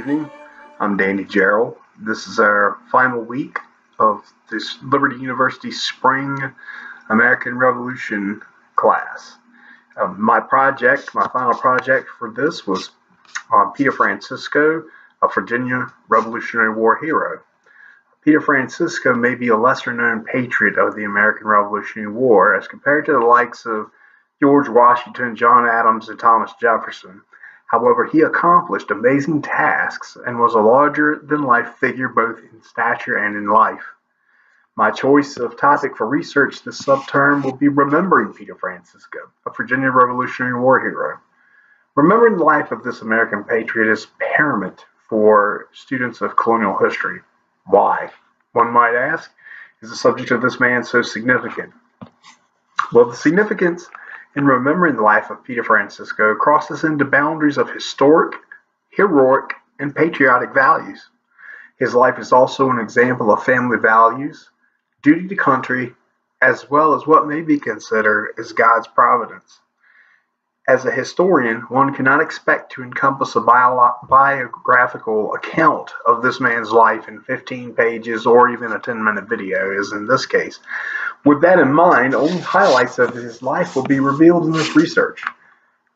evening. I'm Danny Gerald. This is our final week of this Liberty University Spring American Revolution class. My final project for this was on Peter Francisco, a Virginia Revolutionary War hero. Peter Francisco may be a lesser-known patriot of the American Revolutionary War as compared to the likes of George Washington, John Adams, and Thomas Jefferson. However, he accomplished amazing tasks and was a larger-than-life figure both in stature and in life. My choice of topic for research this subterm will be Remembering Peter Francisco, a Virginia Revolutionary War hero. Remembering the life of this American patriot is paramount for students of colonial history. Why? One might ask, is the subject of this man so significant? Well, the significance in remembering the life of Peter Francisco crosses into boundaries of historic, heroic, and patriotic values. His life is also an example of family values, duty to country, as well as what may be considered as God's providence. As a historian, one cannot expect to encompass a biographical account of this man's life in 15 pages or even a 10-minute video, as in this case. With that in mind, only highlights of his life will be revealed in this research.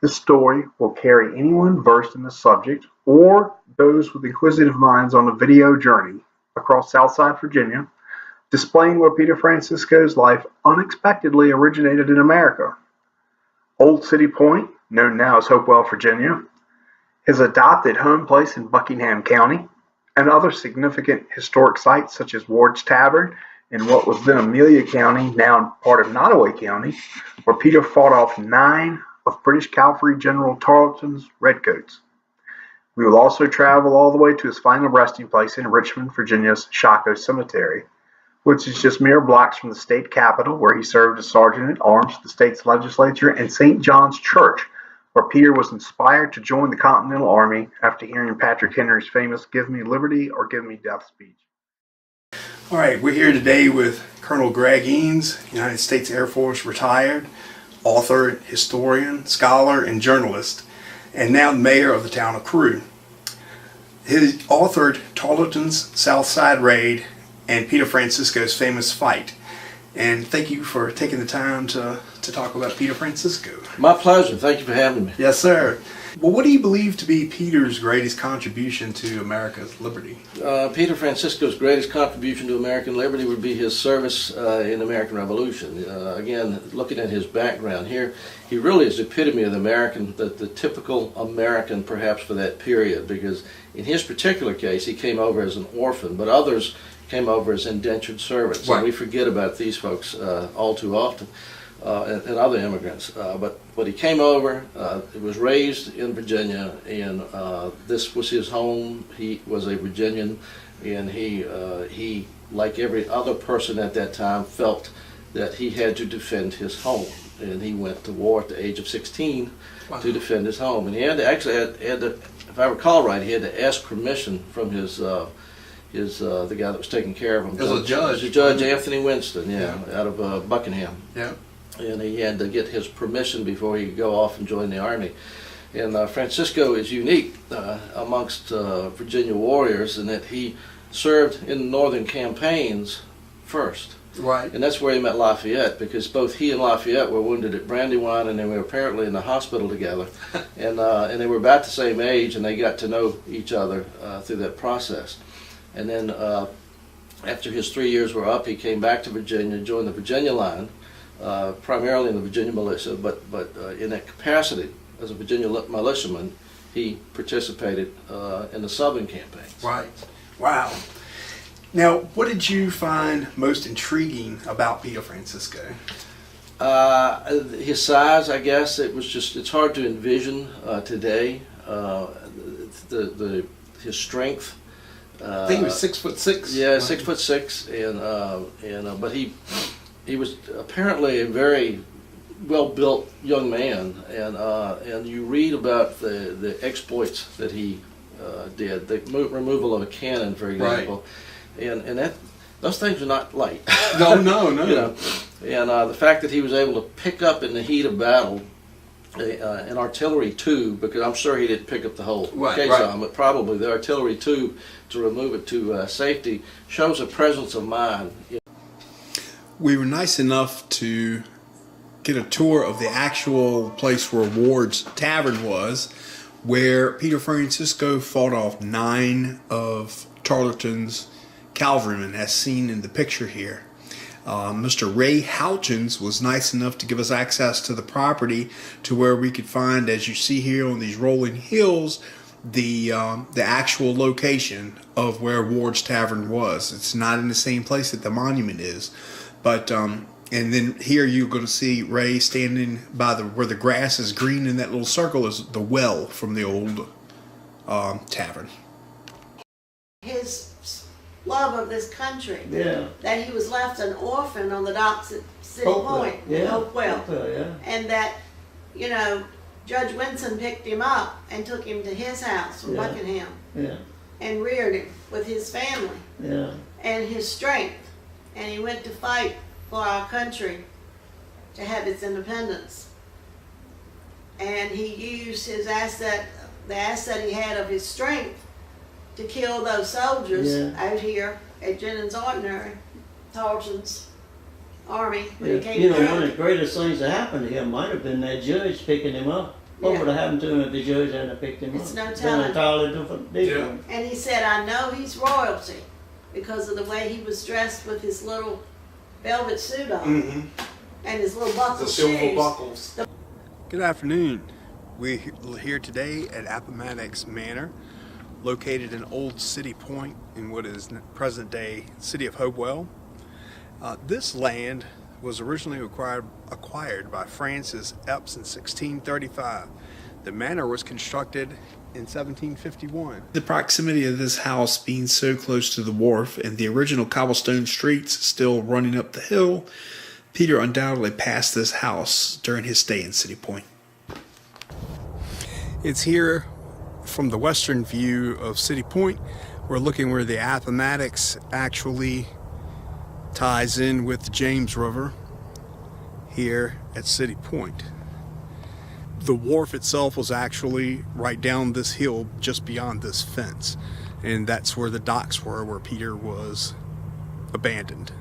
This story will carry anyone versed in the subject or those with inquisitive minds on a video journey across Southside Virginia, displaying where Peter Francisco's life unexpectedly originated in America. Old City Point, known now as Hopewell, Virginia, his adopted home place in Buckingham County, and other significant historic sites such as Ward's Tavern in what was then Amelia County, now part of Nottoway County, where Peter fought off 9 of British Cavalry General Tarleton's redcoats. We will also travel all the way to his final resting place in Richmond, Virginia's Shockoe Cemetery, which is just mere blocks from the state capitol, where he served as sergeant at arms to the state's legislature, and St. John's Church, where Peter was inspired to join the Continental Army after hearing Patrick Henry's famous "Give me liberty or give me death" speech. All right, we're here today with Colonel Greg Eanes, United States Air Force retired, author, historian, scholar, and journalist, and now mayor of the town of Crewe. He authored Tarleton's South Side Raid and Peter Francisco's famous fight. And thank you for taking the time to talk about Peter Francisco. My pleasure. Thank you for having me. Yes, sir. Well, what do you believe to be Peter's greatest contribution to America's liberty? Peter Francisco's greatest contribution to American liberty would be his service in the American Revolution. Again, looking at his background here, he really is the epitome of the typical American perhaps for that period, because in his particular case, he came over as an orphan, but others came over as indentured servants. Right. And we forget about these folks all too often, and other immigrants. But he came over, he was raised in Virginia, and this was his home. He was a Virginian, and he, like every other person at that time, felt that he had to defend his home. And he went to war at the age of 16 wow. to defend his home. And he had to if I recall right, he had to ask permission from the guy that was taking care of him. As a judge. Judge Anthony Winston, out of Buckingham. Yeah. And he had to get his permission before he could go off and join the army. And Francisco is unique amongst Virginia warriors in that he served in northern campaigns first. Right. And that's where he met Lafayette, because both he and Lafayette were wounded at Brandywine, and they were apparently in the hospital together. And they were about the same age, and they got to know each other through that process. And then after his 3 years were up, he came back to Virginia, joined the Virginia line, primarily in the Virginia militia, but in that capacity as a Virginia militiaman, he participated in the Southern campaigns. Right. Wow. Now, what did you find most intriguing about Peter Francisco? His size, I guess. It's hard to envision today. His strength. I think he was 6'6". Yeah, 6'6", but he was apparently a very well-built young man, and you read about the exploits that he did, the removal of a cannon, for example, right. and those things are not light. No. You know, and the fact that he was able to pick up in the heat of battle an artillery tube, because I'm sure he didn't pick up the whole Right, case right. on it, but probably the artillery tube to remove it to safety shows a presence of mind. We were nice enough to get a tour of the actual place where Ward's Tavern was, where Peter Francisco fought off 9 of Tarleton's cavalrymen, as seen in the picture here. Mr. Ray Houchins was nice enough to give us access to the property to where we could find, as you see here on these rolling hills, the actual location of where Ward's Tavern was. It's not in the same place that the monument is, but and then here you're going to see Ray standing by where the grass is green in that little circle is the well from the old tavern. His love of this country. Yeah. That he was left an orphan on the docks at City Hopewell, Point, yeah. Hopewell. Hopewell, yeah. And that, you know, Judge Winston picked him up and took him to his house from Yeah. Buckingham Yeah. and reared him with his family Yeah. and his strength. And he went to fight for our country to have its independence. And he used his asset, the asset he had of his strength, to kill those soldiers Yeah. out here at Jennings Ordinary, Tarleton's army, when he Yeah. came You know, through. one of the greatest things that happened to him might have been that judge picking him up. What Yeah. would have happened to him if the judge hadn't picked him It's up? no Been telling. an entirely different deal. And he said, I know he's royalty because of the way he was dressed with his little velvet suit on and his little buckled shoes. buckles. Good afternoon. We're here today at Appomattox Manor, located in Old City Point in what is present-day city of Hopewell. This land was originally acquired by Francis Epps in 1635. The manor was constructed in 1751. The proximity of this house being so close to the wharf and the original cobblestone streets still running up the hill, Peter undoubtedly passed this house during his stay in City Point. It's here from the western view of City Point. We're looking where the Appomattox actually ties in with the James River here at City Point. The wharf itself was actually right down this hill just beyond this fence, and that's where the docks were where Peter was abandoned.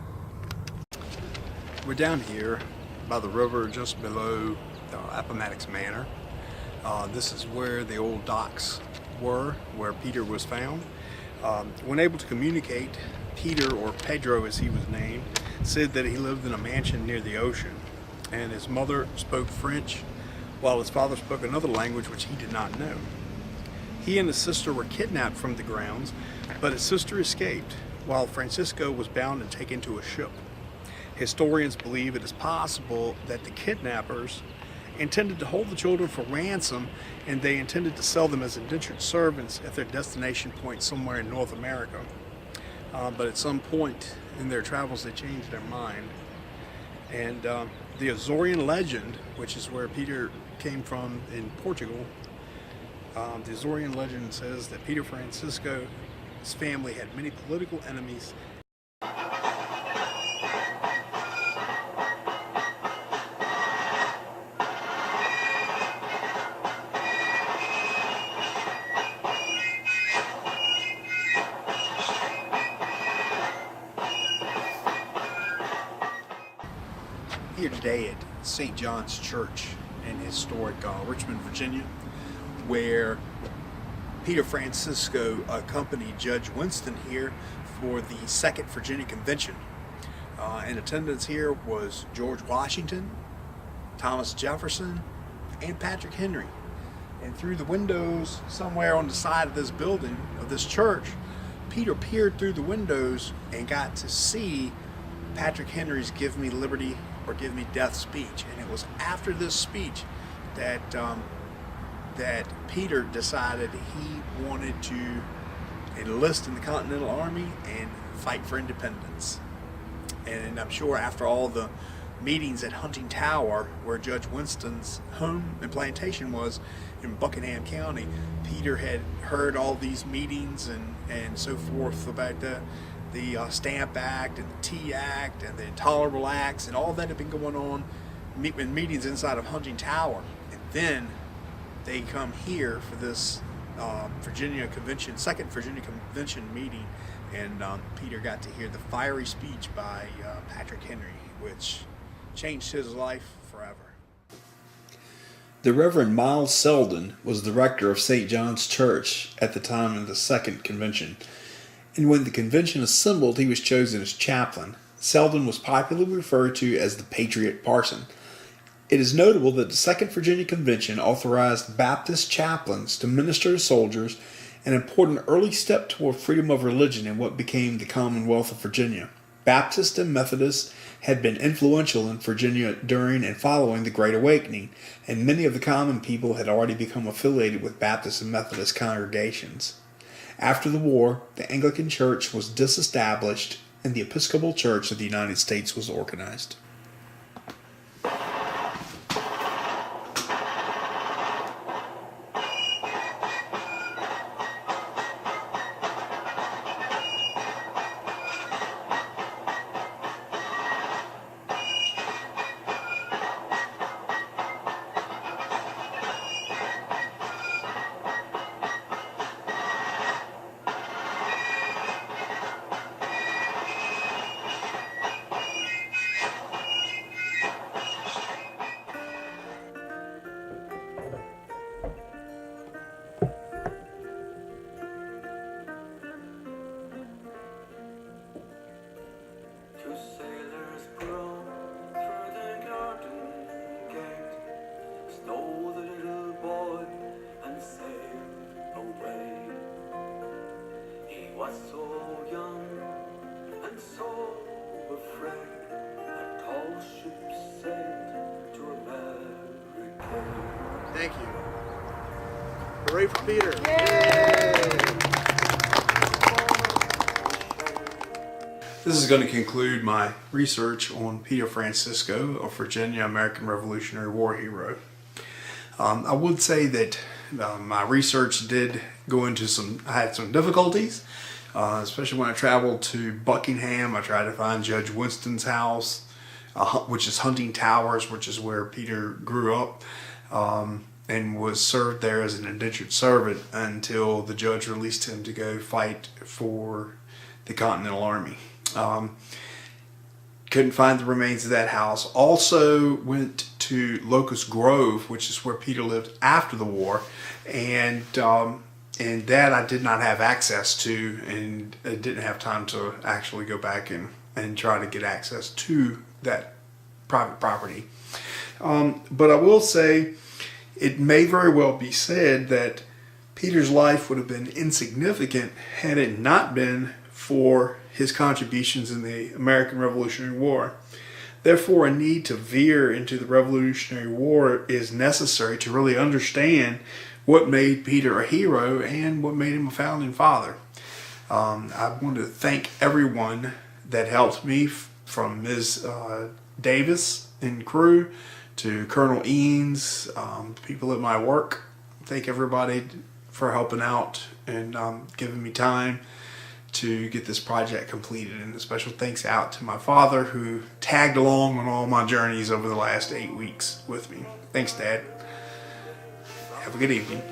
We're down here by the river just below Appomattox Manor. This is where the old docks were, where Peter was found. When able to communicate, Peter, or Pedro as he was named, said that he lived in a mansion near the ocean, and his mother spoke French while his father spoke another language which he did not know. He and his sister were kidnapped from the grounds, but his sister escaped while Francisco was bound and taken to a ship. Historians believe it is possible that the kidnappers intended to hold the children for ransom, and they intended to sell them as indentured servants at their destination point somewhere in North America. But at some point in their travels they changed their mind. And the Azorian legend, which is where Peter came from in Portugal, the Azorian legend says that Peter Francisco's family had many political enemies. Here today at St. John's Church in historic Richmond, Virginia, where Peter Francisco accompanied Judge Winston here for the Second Virginia Convention. In attendance here was George Washington, Thomas Jefferson, and Patrick Henry. And through the windows somewhere on the side of this building, of this church, Peter peered through the windows and got to see Patrick Henry's "Give Me Liberty or Give Me Death" speech. And it was after this speech that that Peter decided he wanted to enlist in the Continental Army and fight for independence. And I'm sure after all the meetings at Hunting Tower, where Judge Winston's home and plantation was in Buckingham County, Peter had heard all these meetings and so forth about the Stamp Act and the Tea Act and the Intolerable Acts and all that had been going on in meetings inside of Hunting Tower. And Then they come here for this Virginia Convention, second Virginia Convention meeting, and Peter got to hear the fiery speech by Patrick Henry, which changed his life forever. The Reverend Miles Selden was the rector of St. John's Church at the time of the second convention, and when the convention assembled, he was chosen as chaplain. Selden was popularly referred to as the Patriot Parson. It is notable that the Second Virginia Convention authorized Baptist chaplains to minister to soldiers, an important early step toward freedom of religion in what became the Commonwealth of Virginia. Baptists and Methodists had been influential in Virginia during and following the Great Awakening, and many of the common people had already become affiliated with Baptist and Methodist congregations. After the war, the Anglican Church was disestablished and the Episcopal Church of the United States was organized. So young and so afraid, a tall ship sailed to America. Thank you. Hooray for Peter. This is going to conclude my research on Peter Francisco, a Virginia American Revolutionary War hero. I would say that my research did go into I had some difficulties, especially when I traveled to Buckingham. I tried to find Judge Winston's house, which is Hunting Towers, which is where Peter grew up, and was served there as an indentured servant until the judge released him to go fight for the Continental Army. Couldn't find the remains of that house. Also went to Locust Grove, which is where Peter lived after the war, and that I did not have access to, and I didn't have time to actually go back and try to get access to that private property. But I will say it may very well be said that Peter's life would have been insignificant had it not been for his contributions in the American Revolutionary War. Therefore, a need to veer into the Revolutionary War is necessary to really understand what made Peter a hero and what made him a founding father. I want to thank everyone that helped me, from Ms. Davis and crew to Colonel Eanes, people at my work. Thank everybody for helping out and giving me time to get this project completed. And a special thanks out to my father, who tagged along on all my journeys over the last 8 weeks with me. Thanks, Dad. Have a good evening.